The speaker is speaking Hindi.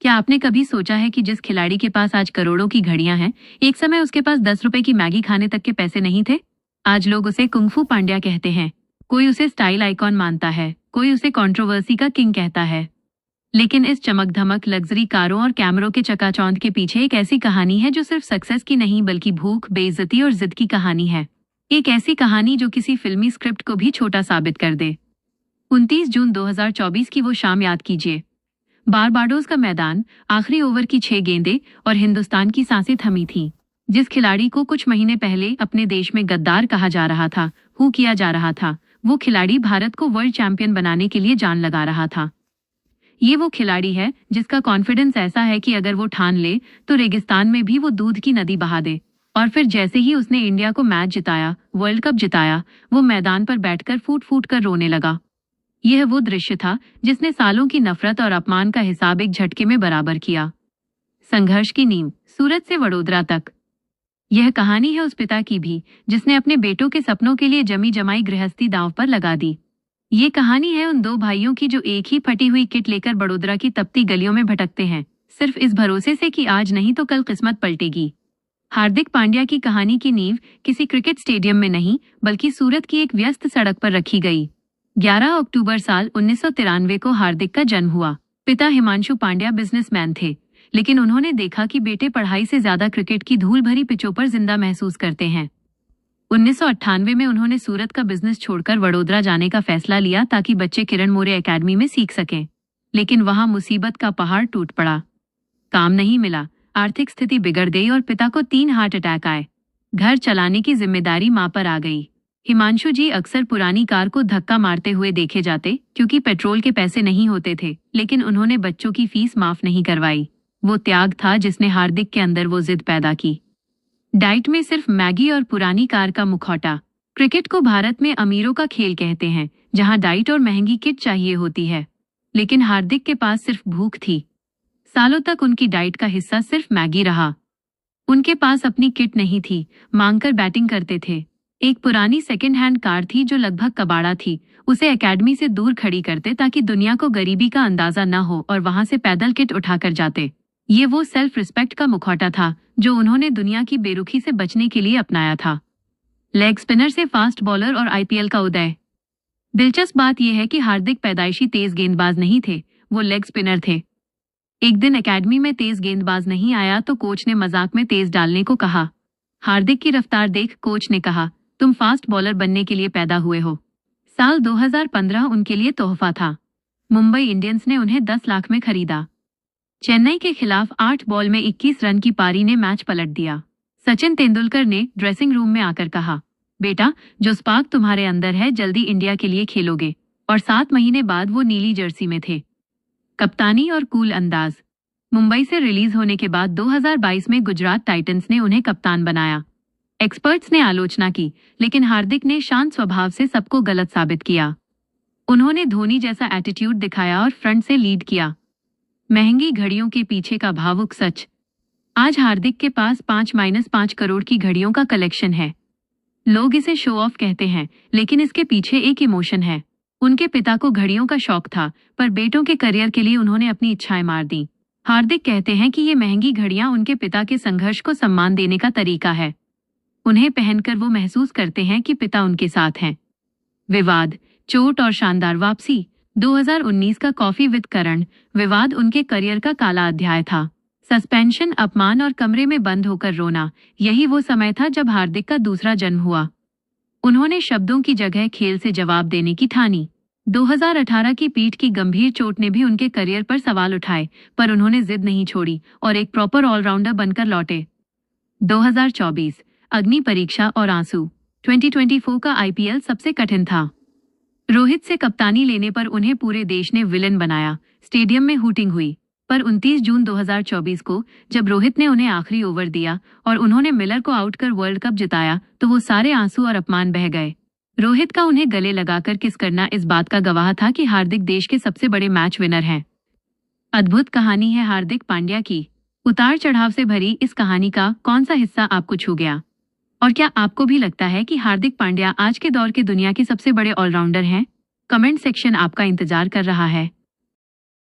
क्या आपने कभी सोचा है कि जिस खिलाड़ी के पास आज करोड़ों की घड़ियां हैं, एक समय उसके पास 10 रुपए की मैगी खाने तक के पैसे नहीं थे? आज लोग उसे कुंफू पांड्या कहते हैं। कोई उसे स्टाइल आइकॉन मानता है, कोई उसे कंट्रोवर्सी का किंग कहता है। लेकिन इस चमक धमक, लग्जरी कारों और कैमरों के चकाचौंध के पीछे एक ऐसी कहानी है जो सिर्फ सक्सेस की नहीं बल्कि भूख, बेइज्जती और जिद की कहानी है। एक ऐसी कहानी जो किसी फिल्मी स्क्रिप्ट को भी छोटा साबित कर दे। 29 जून 2024 की वो शाम याद कीजिए। बारबाडोस का मैदान, आखिरी ओवर की 6 गेंदें और हिंदुस्तान की सांसें थमी थीं। जिस खिलाड़ी को कुछ महीने पहले अपने देश में गद्दार कहा जा रहा था, हू किया जा रहा था, वो खिलाड़ी भारत को वर्ल्ड चैंपियन बनाने के लिए जान लगा रहा था। ये वो खिलाड़ी है जिसका कॉन्फिडेंस ऐसा है कि अगर वो ठान ले तो रेगिस्तान में भी वो दूध की नदी बहा दे। और फिर जैसे ही उसने इंडिया को मैच जिताया, वर्ल्ड कप जिताया, वो मैदान पर बैठकर फूट फूट कर रोने लगा। यह वो दृश्य था जिसने सालों की नफरत और अपमान का हिसाब एक झटके में बराबर किया। संघर्ष की नींव, सूरत से वडोदरा तक। यह कहानी है उस पिता की भी जिसने अपने बेटों के सपनों के लिए जमी जमाई गृहस्थी दांव पर लगा दी। ये कहानी है उन दो भाइयों की जो एक ही फटी हुई किट लेकर बड़ोदरा की तपती गलियों में भटकते हैं, सिर्फ इस भरोसे से कि आज नहीं तो कल किस्मत पलटेगी। हार्दिक पांड्या की कहानी की नींव किसी क्रिकेट स्टेडियम में नहीं बल्कि सूरत की एक व्यस्त सड़क पर रखी गई। 11 अक्टूबर साल 1993 को हार्दिक का जन्म हुआ। पिता हिमांशु पांड्या बिजनेसमैन थे, लेकिन उन्होंने देखा कि बेटे पढ़ाई से ज्यादा क्रिकेट की धूल भरी पिचों पर जिंदा महसूस करते हैं। 1998 में उन्होंने सूरत का बिजनेस छोड़कर वडोदरा जाने का फैसला लिया ताकि बच्चे किरण मोरे एकेडमी में सीख सकें। लेकिन वहां मुसीबत का पहाड़ टूट पड़ा। काम नहीं मिला, आर्थिक स्थिति बिगड़ गई और पिता को 3 हार्ट अटैक आए। घर चलाने की जिम्मेदारी मां पर आ गई। हिमांशु जी अक्सर पुरानी कार को धक्का मारते हुए देखे जाते क्योंकि पेट्रोल के पैसे नहीं होते थे, लेकिन उन्होंने बच्चों की फीस माफ नहीं करवाई। वो त्याग था जिसने हार्दिक के अंदर वो जिद पैदा की। डाइट में सिर्फ मैगी और पुरानी कार का मुखौटा। क्रिकेट को भारत में अमीरों का खेल कहते हैं, जहां डाइट और महंगी किट चाहिए होती है। लेकिन हार्दिक के पास सिर्फ भूख थी। सालों तक उनकी डाइट का हिस्सा सिर्फ मैगी रहा। उनके पास अपनी किट नहीं थी, मांगकर बैटिंग करते थे। एक पुरानी सेकेंड हैंड कार थी जो लगभग कबाड़ा थी। उसे एकेडमी से दूर खड़ी करते ताकि दुनिया को गरीबी का अंदाजा न हो और वहां से पैदल किट उठाकर जाते। ये वो सेल्फ रिस्पेक्ट का मुखौटा था जो उन्होंने दुनिया की बेरुखी से बचने के लिए अपनाया था। लेग स्पिनर से फास्ट बॉलर और आईपीएल का उदय। दिलचस्प बात यह है कि हार्दिक पैदाइशी तेज गेंदबाज नहीं थे, वो लेग स्पिनर थे। एक दिन एकेडमी में तेज गेंदबाज नहीं आया तो कोच ने मजाक में तेज डालने को कहा। हार्दिक की रफ्तार देख कोच ने कहा, तुम फास्ट बॉलर बनने के लिए पैदा हुए हो। साल 2015 उनके लिए तोहफा था। मुंबई इंडियंस ने उन्हें 10 लाख में खरीदा। चेन्नई के खिलाफ 8 बॉल में 21 रन की पारी ने मैच पलट दिया। सचिन तेंदुलकर ने ड्रेसिंग रूम में आकर कहा, बेटा, जो स्पार्क तुम्हारे अंदर है जल्दी इंडिया के लिए खेलोगे। और 7 महीने बाद वो नीली जर्सी में थे। कप्तानी और कूल अंदाज। मुंबई से रिलीज होने के बाद 2022 में गुजरात टाइटंस ने उन्हें कप्तान बनाया। एक्सपर्ट्स ने आलोचना की, लेकिन हार्दिक ने शांत स्वभाव से सबको गलत साबित किया। उन्होंने धोनी जैसा एटीट्यूड दिखाया और फ्रंट से लीड किया। महंगी घड़ियों के पीछे का भावुक सच। आज हार्दिक के पास 5-5 करोड़ की घड़ियों का कलेक्शन है। लोग इसे शो ऑफ कहते हैं, लेकिन इसके पीछे एक इमोशन है। उनके पिता को घड़ियों का शौक था, पर बेटों के करियर के लिए उन्होंने अपनी इच्छाएं मार दी। हार्दिक कहते हैं कि ये महंगी घड़ियां उनके पिता के संघर्ष को सम्मान देने का तरीका है। उन्हें पहनकर वो महसूस करते हैं कि पिता उनके साथ हैं। विवाद, चोट और शानदार वापसी। 2019 का कॉफी विद करण विवाद उनके करियर का काला अध्याय था। सस्पेंशन, अपमान और कमरे में बंद होकर रोना, यही वो समय था जब हार्दिक का दूसरा जन्म हुआ। उन्होंने शब्दों की जगह खेल से जवाब देने की ठानी। 2018 की पीठ की गंभीर चोट ने भी उनके करियर पर सवाल उठाए, पर उन्होंने जिद नहीं छोड़ी और एक प्रॉपर ऑलराउंडर बनकर लौटे। 2024 अग्नि परीक्षा और आंसू। 2024 का आईपीएल सबसे कठिन था। रोहित से कप्तानी लेने पर उन्हें पूरे देश ने विलेन बनाया। स्टेडियम में हूटिंग हुई। पर 29 जून 2024 को जब रोहित ने उन्हें आखिरी ओवर दिया और उन्होंने मिलर को आउट कर वर्ल्ड कप जिताया, तो वो सारे आंसू और अपमान बह गए। रोहित का उन्हें गले लगाकर किस करना इस बात का गवाह था कि हार्दिक देश के सबसे बड़े मैच विनर हैं। अद्भुत कहानी है हार्दिक पांड्या की। उतार चढ़ाव से भरी इस कहानी का कौन सा हिस्सा आपको छू गया? और क्या आपको भी लगता है कि हार्दिक पांड्या आज के दौर के दुनिया के सबसे बड़े ऑलराउंडर हैं? कमेंट सेक्शन आपका इंतजार कर रहा है।